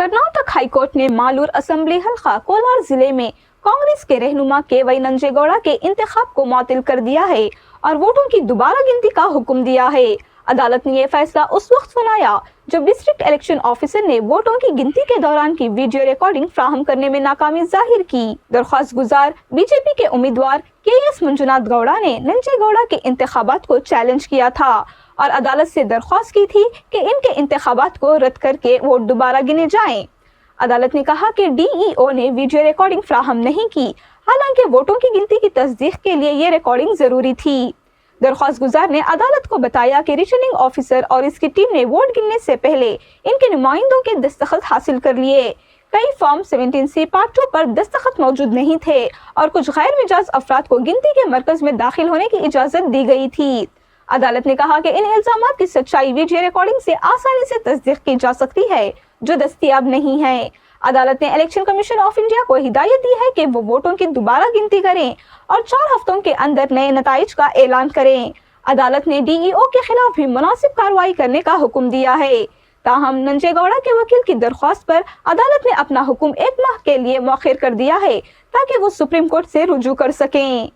Karnataka high court ने Malur assembly हल्का कोलार जिले में कांग्रेस के रहनुमा के.वाई. नंजेगौड़ा के इंतखाब को मुअत्तल कर दिया है और वोटों की दोबारा गिनती का हुक्म दिया है। अदालत ने यह फैसला उस वक्त सुनाया जब डिस्ट्रिक्ट इलेक्शन ऑफिसर ने वोटों की गिनती के दौरान की वीडियो रिकॉर्डिंग फ्राहम करने में नाकामी जाहिर की। दरख्वास्त गुजार बीजेपी के उम्मीदवार के.एस. मंजुनाथ गौड़ा ने नंजेगौड़ा के इंतखाबात को चैलेंज किया था और अदालत से दरख्वास्त की थी कि इनके इंतखाबात को रद्द करके वोट दोबारा गिने जाएं। अदालत ने कहा कि DEO ने वीडियो रिकॉर्डिंग फ्राहम नहीं की, हालांकि वोटों की गिनती की तस्दीक के लिए ये रिकॉर्डिंग जरूरी थी। दरख्वास्त गुजार ने अदालत को बताया कि रिटर्निंग ऑफिसर और इसकी टीम ने वोट गिनने से पहले इनके नुमाइंदों के दस्तखत हासिल कर लिए। कई फॉर्म 17C पार्ट 2 पर दस्तखत मौजूद नहीं थे और कुछ गैर मिजाज अफराद को गिनती के मरकज में दाखिल होने की इजाजत दी गई थी। अदालत ने कहा कि इन इल्जामात की सच्चाई वीडियो रिकॉर्डिंग से आसानी से तस्दीक की जा सकती है जो दस्तयाब नहीं है। अदालत ने इलेक्शन कमीशन ऑफ इंडिया को हिदायत दी है कि वो वोटों की दोबारा गिनती करें और 4 हफ्तों के अंदर नए नताइज का ऐलान करें। अदालत ने DEO के खिलाफ भी मुनासिब कार्रवाई करने का हुक्म दिया है। ताहम नंजेगौड़ा के वकील की दरख्वास्त पर अदालत ने अपना हुक्म 1 माह के लिए मौखर कर दिया है ताकि वो सुप्रीम कोर्ट से रुजू कर सकें।